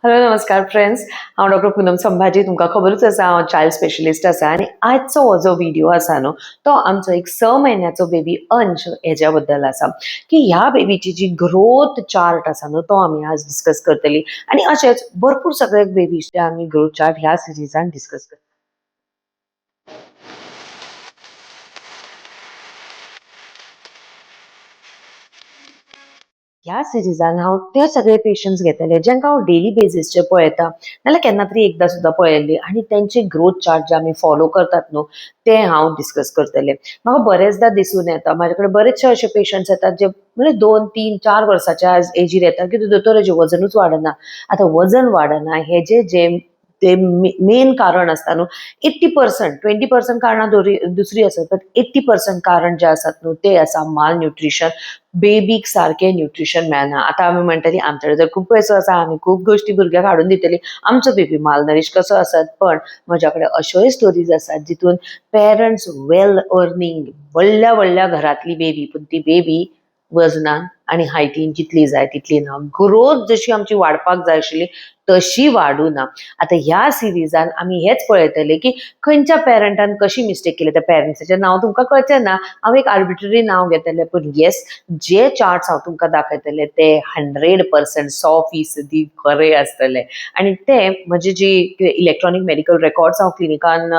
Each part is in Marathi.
हॅलो नमस्कार फ्रेंड्स, हांव डॉक्टर पूनम संभाजी. तुमकां खबरूच आसा हांव चायल्ड स्पेशलिस्ट आसा आनी आजचो हो जो व्हिडिओ आसा न्हू तो आमचो एक 6 म्हयन्याचो बेबी अंश हेज्या बद्दल आसा की ह्या बेबीची जी ग्रोथ चार्ट आसा न्हू तो आमी आज डिस्कस करतली आनी अशेंच भरपूर सगळे बेबीचे आमी ग्रोथ चार्ट ह्या सिरीजान डिस्कस करतली. ह्या सिरीजान हांव ते सगळे पेशंट्स घेतले जांकां हांव डेली बेसिसचेर पळयता नाल्यार केन्ना तरी एकदां सुद्दां पळयल्ली आनी तेंचे ग्रोथ चार्ट जे आमी फॉलो करतात न्हू ते हांव डिस्कस करतले. म्हाका बरेचदा दिसून येता म्हाजे कडेन बरेचशे अशे पेशंट्स येतात जे म्हणजे 2, 3, 4 वर्साच्या एजीर येता की दोतोर हेजें वजनूच वाडना. आतां वजन वाडना हेजे जे ते मेन कारण असता न्हू 80%, 20% कारणां दुसरी आसत बट 80% कारण जे आसात न्हू ते आसा माल न्यूट्रिशन. बेबीक सारकें न्यूट्रिशन मेळना. आतां आमी म्हणटली आमचे कडेन जर खूब पयसो आसा आमी खूब गोश्टी भुरग्याक हाडून दितली आमचो बेबी मालनरिश कसो आसत. पण म्हज्या कडेन अश्योय स्टोरीज आसात जितून पेरंट्स वेल अर्निंग व्हडल्या व्हडल्या घरांतली बेबी पूण ती बेबी वजनान आनी हायटीन जितली जाय तितली ना. ग्रोथ जशी आमची वाडपाक जाय आशिल्ली तशी वाडूना. आतां ह्या सिरीजान आमी हेच पळयतले की खंयच्या पेरंटान कशी मिस्टेक केली. त्या पेरंट्साचें नांव तुमकां कळचें ना, हांव एक आर्बिट्ररी नांव घेतलें पूण येस जे चार्ट्स हांव तुमकां दाखयतले ते 100% 100% खरे आसतले आनी ते म्हजे जी इलेक्ट्रॉनिक मेडिकल रेकॉर्ड्स हांव क्लिनिकान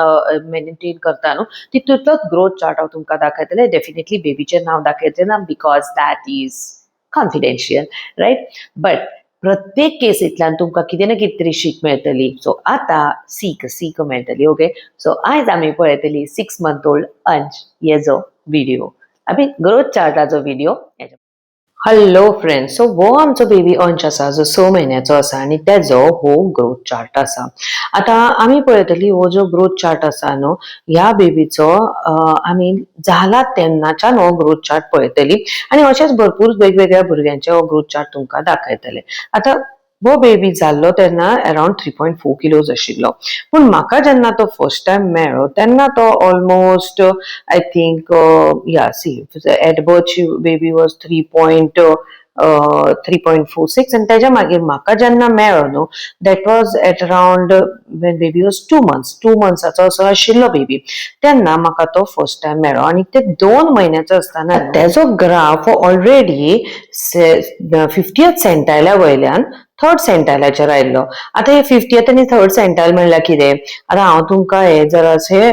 मेंटेन करता न्हू तितूंतलोच ग्रोथ चार्ट हांव तुमकां दाखयतले. डेफिनेटली बेबीचें नांव दाखयचें ना because that is confidential, right. But प्रत्येक केसींतल्यान तुमकां कितें ना कितें तरी शीक मेळटली. सो आतां सीक मेळटली. ओके, सो आयज आमी पळयतली 6 मंथ ओल्ड अंश हेजो व्हिडिओ. आमी ग्रोथ चार्टाचो व्हिडिओ. हॅलो फ्रेंड्स, सो हो आमचो बेबी अंश आसा जो 6 म्हयन्याचो आसा आनी तेजो हो ग्रोथ चार्ट आसा. आतां आमी पळयतली हो जो ग्रोथ चार्ट आसा न्हू ह्या बेबीचो आमी जाला तेन्नाच्यान हो ग्रोथ चार्ट पळयतली आनी अशेंच भरपूर वेगवेगळ्या भुरग्यांचे हो ग्रोथ चार्ट तुमकां दाखयतले. आतां हो बेबी जाल्लो तेन्ना अरावंड 3.4 किलोज आशिल्लो पूण म्हाका जेन्ना तो फर्स्ट टायम मेळ्ळो तेन्ना तो ऑलमोस्ट आय थिंक या see at birth baby was 3.46 आनी तेज्या मागीर म्हाका जेन्ना मेळ्ळो न्हू that was at around when baby was 2 मंथ्साचो असो आशिल्लो बेबी तेन्ना म्हाका तो फर्स्ट टायम मेळ्ळो आनी ते 2 म्हयन्याचो आसतना तेजो ग्राफ ऑलरेडी 50th सेंटायला वयल्यान 3rd सेंटायलाचेर आयिल्लो. आतां हे 50th आनी 3rd सेंटायल म्हणल्यार कितें. आतां हांव तुमकां हे जराशें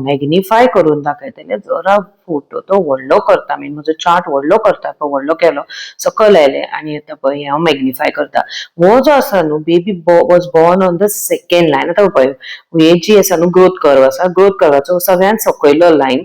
मॅग्निफाय करून दाखयतलें. जरा फोटो तो व्हडलो करता, म्हजो चार्ट व्हडलो करता, तो व्हडलो केलो सकयल आयलें आनी आतां पळय हांव मॅग्निफाय करता. हो जो आसा न्हू baby was born on the second line. आतां पळय हे जी आसा न्हू ग्रोथ कर्व आसा, ग्रोथ कर्वाचो सगळ्यान सकयलो लायन.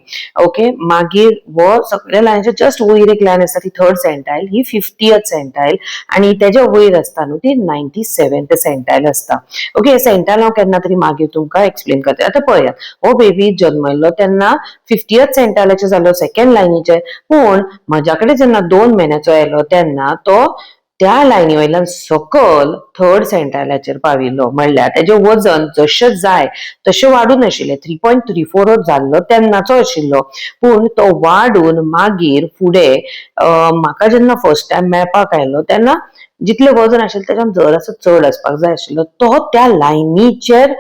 ओके, मागीर हो सगळ्या लायनीचे जस्ट वयर एक लायन आसा ती 3rd सेंटायल, ही 50th सेंटायल आनी तेज्या वयर आसता न्हू ती 97th सेंटायल आसता. ओके, सेंटायल हांव केन्ना तरी मागीर तुमकां एक्सप्लेन करता. आतां पळयात हो बेबी जल्मल्लो तेन्ना 50th सेंटायलाचेर जाल्लो सेकंड लायनीचेर पूण म्हज्या कडेन जेन्ना 2 म्हयन्याचो येयलो तेन्ना तो त्या लायनी वयल्यान सकल 3rd सेंटायलाचेर पाविल्लो. म्हणल्यार तेजें वजन जशें जाय तशें वाडून आशिल्लें. 3.34 जाल्लो तेन्नाचो आशिल्लो पूण तो वाडून मागीर फुडें म्हाका जेन्ना फर्स्ट टायम मेळपाक आयलो तेन्ना जितलें वजन आशिल्लें तेच्यान जरासो चड आसपाक जाय आशिल्लो. तो त्या लायनीचेर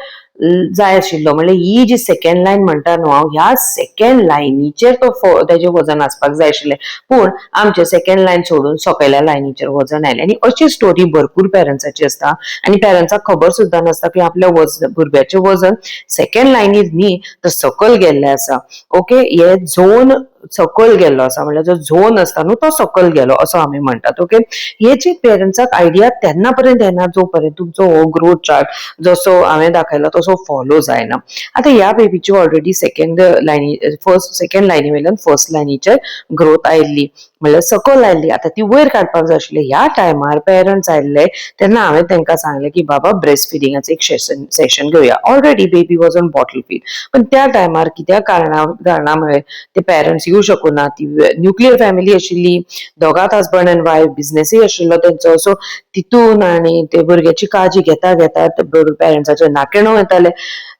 जाय आशिल्लो. म्हणल्यार ही जी सेकंड लायन म्हणटा न्हू हांव ह्या सेकंड लायनीचेर तो तेजें वजन आसपाक जाय आशिल्लें पूण आमचें सेकंड लायन सोडून सकयल्या लायनीचेर वजन आयलें. आनी अशी स्टोरी भरपूर पेरंट्साची आसता आनी पेरंट्साक खबर सुद्दां नासता की आपल्या भुरग्याचें वजन सेकंड लायनीर न्ही तर सकयल गेल्लें आसा. ओके, हे झोन सकयल गेल्लो आसा म्हणल्यार जो झोन आसता न्हू तो सकयल गेलो असो आमी म्हणटात. ओके, हे जी पेरंट्साक आयडिया तेन्ना पर्यंत येना जो पर्यंत तुमचो हो ग्रोथ चार्ट जसो हांवें दाखयलो तसो फॉलो जायना. आतां ह्या बेबीची ऑलरेडी सेकंड लायनी वयल्यान फर्स्ट लायनीचेर ग्रोथ आयिल्ली म्हणल्यार सकयल आयिल्ली. आतां ती वयर काडपाक जाय आशिल्ली. ह्या टायमार पेरंट्स आयिल्ले तेन्ना हांवें तांकां सांगलें की बाबा ब्रेस्ट फिडिंगाचें एक सेशन घेवया. Already baby was on bottle feed पण त्या टायमार कित्या कारणामुळे ते पेरंट्स येवं शकूना. ती न्युक्लियर फॅमिली आशिल्ली, दोगांच हजबंड एंड वायफ, बिझनेसूय आशिल्लो तेंचो. सो तितून आनी ते भुरग्याची काळजी घेता पेरंट्साचे नाकेणो येताले.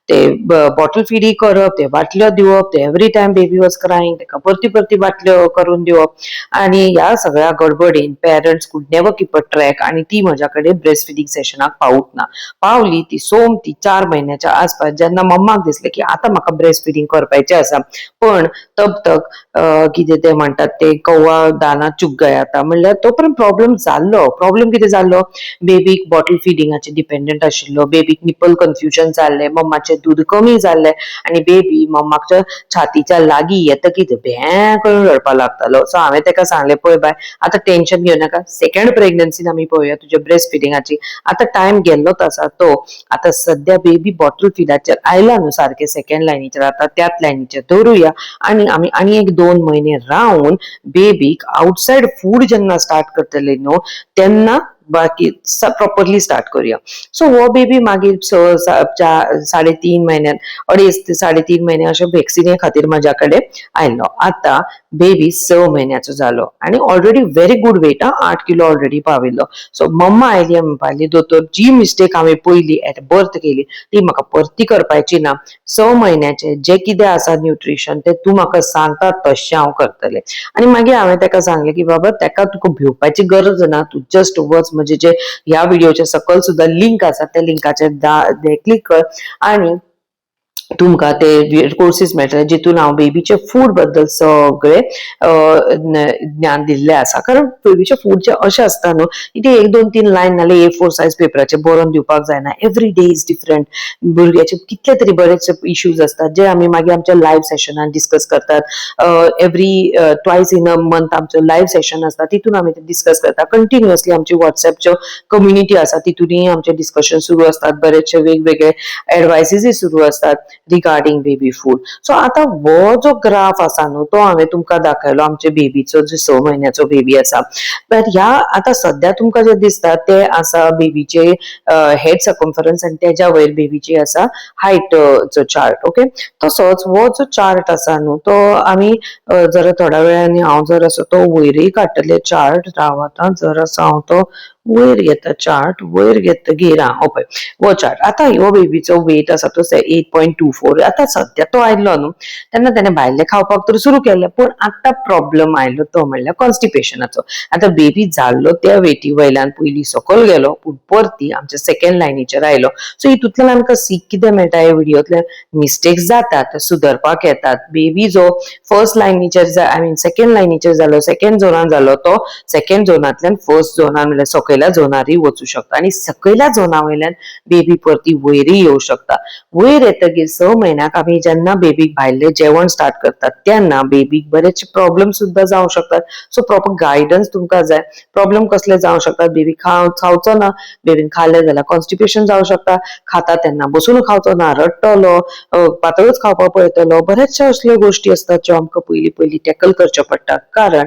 ते बॉटल फिडी करप, ते बाटल्यो दिवप, ते every time baby was crying, ताका परती परती बाटल्यो करून दिवप. आणि ह्या सगळ्या गडबडीन पेरंट्स कुड नेवर कीप अ ट्रॅक आणि ती म्हज्याकडे ब्रेस्ट फिडिंग सेशनाक पावूंक ना. पावली ती सोम ती 4 महिन्याच्या आसपास जेन्ना मम्माक दिसले की आता म्हाका ब्रेस्ट फिडिंग करपाचें आसा, पण तब तक कितें ते म्हणटात ते कौवा दाना चुग गया था, म्हणल्यार तो पण प्रॉब्लेम जाल्लो. प्रॉब्लेम कितें जाल्लो, बेबीक बॉटल फिडिंगाचेर डिपेंडंट आशिल्लो, बेबीक निपल कन्फ्युजन जाल्लें, मम्माचें दूद कमी जाल्लें आनी बेबी मम्माच्या छातीच्या लागीं येतकीच भ्यां करून रडपाक लागतालो. सो हांवें ताका सांगलें, पळय बाय आतां टेन्शन घेवं नाका, सेकंड प्रेग्नन्सीन आमी पळोवया तुज्या ब्रेस्ट फिडिंगाची. आतां टायम गेल्लोच आसा तो. आतां सद्या बेबी बॉटल फिडाचेर आयला न्हू सारकें सेकंड लायनीचेर, आतां त्याच लायनीचेर दवरुया आनी आमी आनी एक 2 म्हयने रावन बेबीक आउटसायड फूड जेन्ना स्टार्ट करतले न्हू तेन्ना बाकी प्रॉपरली स्टार्ट करूया. सो हो बेबी मागीर 3.5 महिन्यान 2.5 ते 3.5 महिने अशे वॅक्सिने खातीर म्हाज्या कडेन आयलो. आतां बेबी 6 म्हयन्याचो जालो आनी already very good weight, 8 kilo already पाविल्लो. सो मम्मा आयली आनी म्हणपाली, दोतोर जी मिस्टेक हांवें पयली एट बर्थ केली ती म्हाका परती करपाची ना. 6 म्हयन्याचे जे कितें आसा न्यूट्रिशन ते तूं म्हाका सांगता तशें हांव करतलें. आनी मागीर हांवें ताका सांगलें की बाबा ताका तुका भिवपाची गरज ना, तूं जस्ट वच म्हणजे जे ह्या व्हिडिओच्या सकयल सुद्दां लिंक आसा त्या लिंकाचेर क्लिक कर आनी तुमकां ते कोर्सीस मेळटले जितून हांव बेबीचे फूड बद्दल सगळे ज्ञान दिल्लें आसा. कारण बेबीचे फूडचे अशें आसता न्हू की ते 1-2-3 लायन नाल्यार A4 सायज पेपराचेर बरोवन दिवपाक जायना. Every day is different. भुरग्याचे कितले तरी बरेचशे इश्यूज असतात जे आमी मागीर आमच्या लायव्ह सेशनान डिस्कस करतात. Every twice in a month आमचो लायव्ह सेशन आसता, तितून आमी ते डिस्कस करतात. कंटिन्युअसली आमची व्हॉट्सएपच्यो कम्युनिटी आसा तितूनय आमचे डिस्कशन सुरू असतात. बरेचशे वेगवेगळे एडवायसीस सुरू असतात रिगार्डिंग बेबी फूड. सो आतां हो जो ग्राफ आसा न्हू तो हांवें तुमकां दाखयलो आमच्या बेबीचो जो 6 म्हयन्याचो बेबी आसा. तर ह्या आतां सद्या तुमकां जे दिसता ते आसा बेबीचे हेड सर्कमफरन्स आनी तेज्या वयर बेबीची आसा हायट चो चार्ट. ओके, तसोच हो जो चार्ट आसा न्हू तो आमी जरा थोड्या वेळाने हांव जर असो तो वयरय काडटले चार्ट. राव आतां जर असो हांव तो वयर घेता चार्ट, वयर घेतकीर हो पळय हो चार्ट. आतां ह्यो बेबीचो वेट आसा तो 8.24. आतां सद्या तो आयल्लो न्हू तेन्ना ताणें भायलें खावपाक तर सुरू केलें, पूण आतां प्रॉब्लेम आयलो तो म्हणल्यार कॉन्स्टिपेशनाचो. आतां बेबी जाल्लो त्या वेटी वयल्यान पयलीं सकयल गेलो पूण परती आमच्या सेकंड लायनीचेर आयलो. सो हितूंतल्यान आमकां सीख कितें मेळटा ह्या व्हिडिओंतल्यान, मिस्टेक्स जातात सुदरपाक येतात. बेबी जो फर्स्ट लायनीचेर आय मीन सेकंड लायनीचेर जालो, सेकंड झोनान जालो, तो सेकंड झोनांतल्यान फर्स्ट झोनान म्हणल्यार सकयल्या झोनारूय वचूं शकता आनी सकयल्या झोना वयल्यान बेबी परती वयरय येवं शकता. वयर येतकीर 6 म्हयन्याक आमी जेन्ना बेबीक भायलें जेवण स्टार्ट करतात तेन्ना बेबीक बरेचशे प्रॉब्लेम सुद्दां जावं शकतात. सो प्रॉपर गायडन्स तुमकां जाय. प्रॉब्लेम कसले जावं शकतात, बेबी खावचो ना, बेबीन खाल्लें जाल्यार कॉन्स्टिपेशन जावं शकता, खाता तेन्ना बसून खावचो ना, रडटलो, पातळूच खावपाक पळयतलो. बरेचशे असल्यो गोश्टी असतात ज्यो आमकां पयलीं पयलीं टॅकल करच्यो पडटा. कारण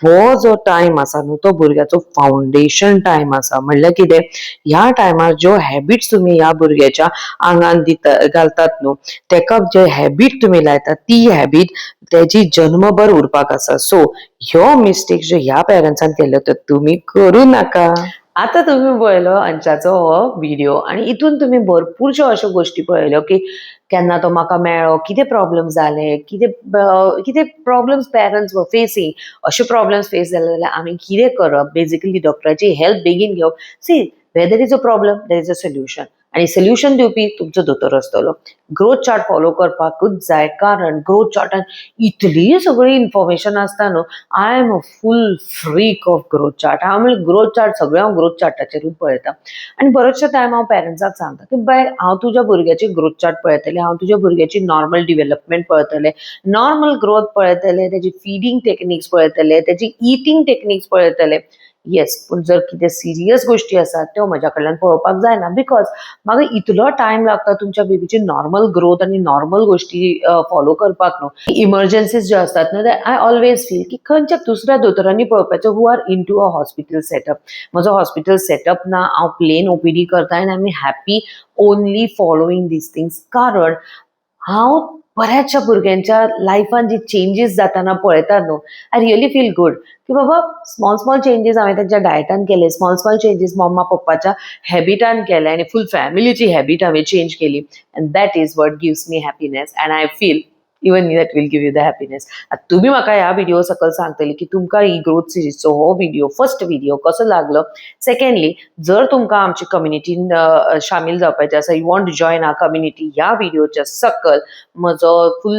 हो जो टायम आसा न्हू तो भुरग्याचो फावंडेशन टायम आसा. म्हणल्यार कितें, ह्या टायमार ज्यो हॅबिट्स तुमी ह्या भुरग्याच्या आंगान घालतात न्हू तेका जे हॅबिट तुमी लायतात ती हॅबिट तेजी जन्मभर उरपाक आसा. सो ह्यो मिस्टेक ज्यो ह्या पेरंट्सान केल्यो त्यो तुमी करूं नाका. आता तुम्ही पळयलो अंशाचो हो व्हिडिओ आनी हितून तुम्ही भरपूरश्यो अश्यो गोश्टी पळयल्यो की केन्ना तो म्हाका मेळ्ळो, कितें प्रॉब्लेम जाले, कितें प्रॉब्लेम्स पेरंट्स वर फेसिंग. अशे प्रॉब्लेम्स फेस जाले जाल्यार आमी कितें करप, बेजिकली डॉक्टराची हेल्प बेगीन घेवप. See where there is a problem there is a solution आनी सोल्युशन दिवपी तुमचो दोतोर आसतलो. ग्रोथ चार्ट फॉलो करपाकूच जाय कारण ग्रोथ चार्टान इतली सगळी इन्फॉर्मेशन आसता न्हू. I am a full freak of growth chart. हांव म्हणल्यार ग्रोथ चार्ट सगळें हांव ग्रोथ चार्टाचेरूच पळयता आनी बरेचशे टायम हांव पेरंट्साक सांगता की बाय हांव तुज्या भुरग्याची ग्रोथ चार्ट पळयतलें, हांव तुज्या भुरग्याची नॉर्मल डिवेलपमेंट पळयतलें, नॉर्मल ग्रोथ पळयतलें, तेजी फिडींग टेक्निक्स पळयतलें, तेजी इटींग टेक्निक्स पळयतलें. येस, पूण जर कितें सिरियस गोश्टी आसात त्यो म्हज्या कडल्यान पळोवपाक जायना बिकॉज म्हाका इतलो टायम लागता तुमच्या बेबीची नॉर्मल ग्रोथ आनी नॉर्मल गोश्टी फॉलो करपाक न्हू. इमर्जन्सीज ज्यो असतात न्हू आय ऑलवेज फील की खंयच्या दुसऱ्या दोतोरांनी पळोवपाचें who are into a hospital setup. म्हजो हॉस्पिटल सेटअप ना, हांव प्लेन OPD करता आनी I am happy only following these things. कारण हांव बऱ्याचशा भुरग्यांच्या लायफान जी चेंजीस जाताना पळयता न्हू, आय रियली फील गुड की बाबा स्मॉल स्मॉल चेंजीस हांवें तेंच्या डायटान केले, स्मॉल स्मॉल चेंजीस मम्मा पप्पाच्या हॅबिटान केले आनी फूल फॅमिलीची हॅबीट हांवें चेंज केली and that is what gives me happiness and I feel even that will give you the happiness. तुमी म्हाका ह्या व्हिडिओ सकयल सांगतली की तुमकां ही ग्रोथ सिरीजचो हो व्हिडिओ फर्स्ट व्हिडिओ कसो लागलो. सेकंडली, जर तुमकां आमची कम्युनिटीन शामील जावपाचें आसा, you want to join our community, ह्या व्हिडिओच्या सकयल म्हजो फूल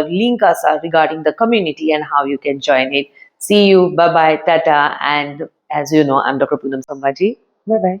लिंक आसा regarding the community and how you can join it. See you. Bye bye. Tata. And as you know, I'm Dr. Poonam Sambhaji. Bye bye.